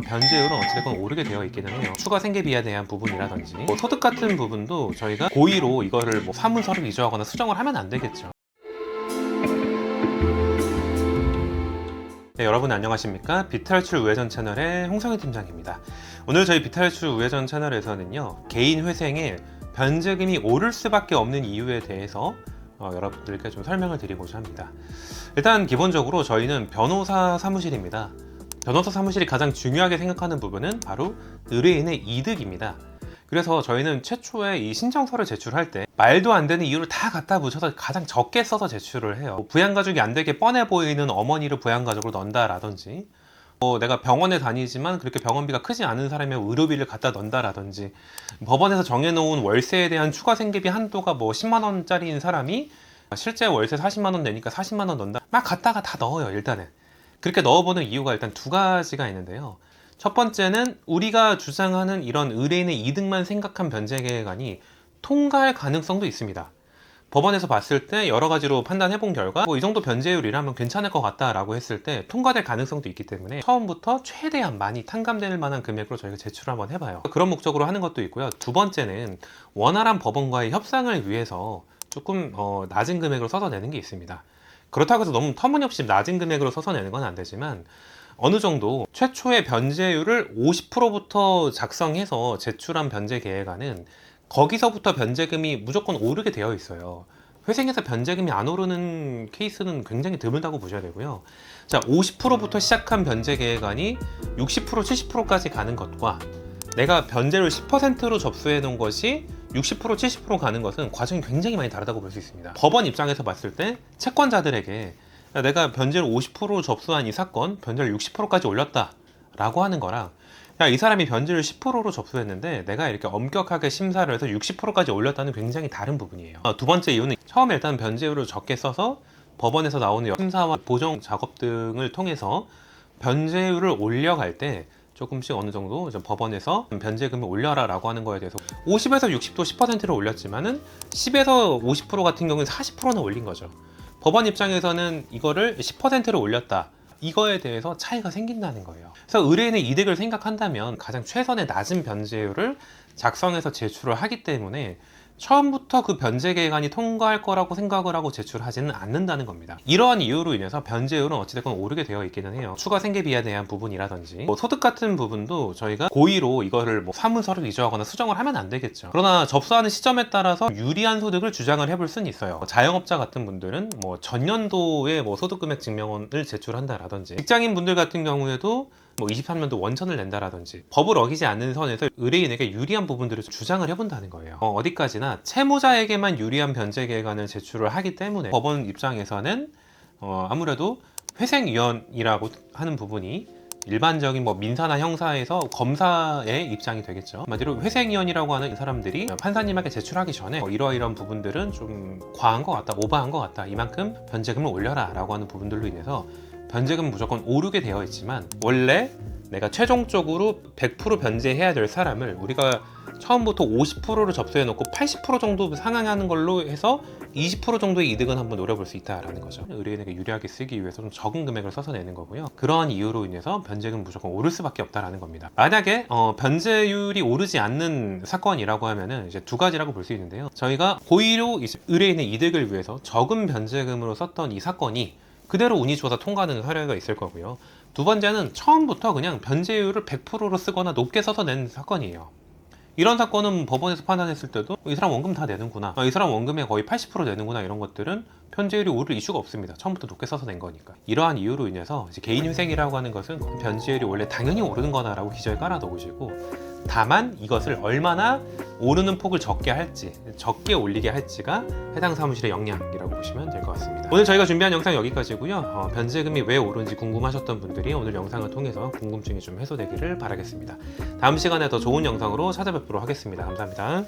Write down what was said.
변제율은 어찌됐건 오르게 되어 있기는 해요. 추가 생계비에 대한 부분이라든지 소득 같은 부분도 저희가 고의로 이거를 사문서를 위조하거나 수정을 하면 안 되겠죠. 네, 여러분 안녕하십니까? 비탈출 우회전 채널의 홍성희 팀장입니다. 오늘 저희 비탈출 우회전 채널에서는요, 개인 회생에 변제금이 오를 수밖에 없는 이유에 대해서 여러분들께 좀 설명을 드리고자 합니다. 일단 기본적으로 저희는 변호사 사무실입니다. 변호사 사무실이 가장 중요하게 생각하는 부분은 바로 의뢰인의 이득입니다. 그래서 저희는 최초에 이 신청서를 제출할 때 말도 안 되는 이유를 다 갖다 붙여서 가장 적게 써서 제출을 해요. 부양가족이 안 되게 뻔해 보이는 어머니를 부양가족으로 넣는다라든지, 내가 병원에 다니지만 그렇게 병원비가 크지 않은 사람의 의료비를 갖다 넣는다라든지, 법원에서 정해놓은 월세에 대한 추가 생계비 한도가 10만 원짜리인 사람이 실제 월세 40만 원 내니까 40만 원 넣는다, 막 갖다가 다 넣어요. 일단은 그렇게 넣어보는 이유가 일단 두 가지가 있는데요. 첫 번째는 우리가 주장하는 이런 의뢰인의 이득만 생각한 변제 계획안이 통과할 가능성도 있습니다. 법원에서 봤을 때 여러 가지로 판단해 본 결과 이 정도 변제율이라면 괜찮을 것 같다라고 했을 때 통과될 가능성도 있기 때문에 처음부터 최대한 많이 탕감될 만한 금액으로 저희가 제출을 한번 해봐요. 그런 목적으로 하는 것도 있고요. 두 번째는 원활한 법원과의 협상을 위해서 조금 낮은 금액으로 써서 내는 게 있습니다. 그렇다고 해서 너무 터무니없이 낮은 금액으로 써서 내는 건 안 되지만 어느 정도 최초의 변제율을 50%부터 작성해서 제출한 변제 계획안은 거기서부터 변제금이 무조건 오르게 되어 있어요. 회생에서 변제금이 안 오르는 케이스는 굉장히 드물다고 보셔야 되고요. 자, 50%부터 시작한 변제 계획안이 60%, 70%까지 가는 것과 내가 변제를 10%로 접수해 놓은 것이 60%, 70% 가는 것은 과정이 굉장히 많이 다르다고 볼 수 있습니다. 법원 입장에서 봤을 때 채권자들에게 내가 변제를 50% 접수한 이 사건 변제를 60%까지 올렸다 라고 하는 거랑, 이 사람이 변제를 10%로 접수했는데 내가 이렇게 엄격하게 심사를 해서 60%까지 올렸다는 굉장히 다른 부분이에요. 두 번째 이유는 처음에 일단 변제율을 적게 써서 법원에서 나오는 심사와 보정 작업 등을 통해서 변제율을 올려갈 때 조금씩 어느 정도 법원에서 변제금을 올려라 라고 하는 거에 대해서 50에서 60도 10%를 올렸지만은 10에서 50% 같은 경우는 40%는 올린 거죠. 법원 입장에서는 이거를 10%를 올렸다, 이거에 대해서 차이가 생긴다는 거예요. 그래서 의뢰인의 이득을 생각한다면 가장 최선의 낮은 변제율을 작성해서 제출을 하기 때문에 처음부터 그 변제 계획안이 통과할 거라고 생각을 하고 제출하지는 않는다는 겁니다. 이러한 이유로 인해서 변제율은 어찌됐건 오르게 되어 있기는 해요. 추가 생계비에 대한 부분이라든지 소득 같은 부분도 저희가 고의로 이거를 사문서를 위조하거나 수정을 하면 안 되겠죠. 그러나 접수하는 시점에 따라서 유리한 소득을 주장을 해볼 수는 있어요. 자영업자 같은 분들은 전년도에 소득 금액 증명원을 제출한다라든지, 직장인 분들 같은 경우에도 23년도 원천을 낸다라든지, 법을 어기지 않는 선에서 의뢰인에게 유리한 부분들을 주장을 해본다는 거예요. 어디까지나 채무자에게만 유리한 변제 계획안을 제출을 하기 때문에 법원 입장에서는 아무래도 회생위원이라고 하는 부분이 일반적인 민사나 형사에서 검사의 입장이 되겠죠. 한마디로 회생위원이라고 하는 사람들이 판사님에게 제출하기 전에 이러이러한 부분들은 좀 과한 것 같다, 오버한 것 같다, 이만큼 변제금을 올려라 라고 하는 부분들로 인해서 변제금은 무조건 오르게 되어 있지만, 원래 내가 최종적으로 100% 변제해야 될 사람을 우리가 처음부터 50%를 접수해 놓고 80% 정도 상향하는 걸로 해서 20% 정도의 이득은 한번 노려볼 수 있다라는 거죠. 의뢰인에게 유리하게 쓰기 위해서 좀 적은 금액을 써서 내는 거고요. 그러한 이유로 인해서 변제금은 무조건 오를 수밖에 없다라는 겁니다. 만약에 변제율이 오르지 않는 사건이라고 하면은 이제 두 가지라고 볼 수 있는데요. 저희가 고의로 의뢰인의 이득을 위해서 적은 변제금으로 썼던 이 사건이 그대로 운이 좋아서 통과하는 사례가 있을 거고요. 두 번째는 처음부터 그냥 변제율을 100%로 쓰거나 높게 써서 낸 사건이에요. 이런 사건은 법원에서 판단했을 때도 이 사람 원금 다 내는구나, 이 사람 원금의 거의 80% 내는구나, 이런 것들은 변제율이 오를 이슈가 없습니다. 처음부터 높게 써서 낸 거니까. 이러한 이유로 인해서 이제 개인 회생이라고 하는 것은 변제율이 원래 당연히 오르는 거다라고 기저에 깔아 놓으시고, 다만 이것을 얼마나 오르는 폭을 적게 할지, 적게 올리게 할지가 해당 사무실의 역량이라고 보시면 될 것 같습니다. 오늘 저희가 준비한 영상 여기까지고요. 변제금이 왜 오른지 궁금하셨던 분들이 오늘 영상을 통해서 궁금증이 좀 해소되기를 바라겠습니다. 다음 시간에 더 좋은 영상으로 찾아뵙도록 하겠습니다. 감사합니다.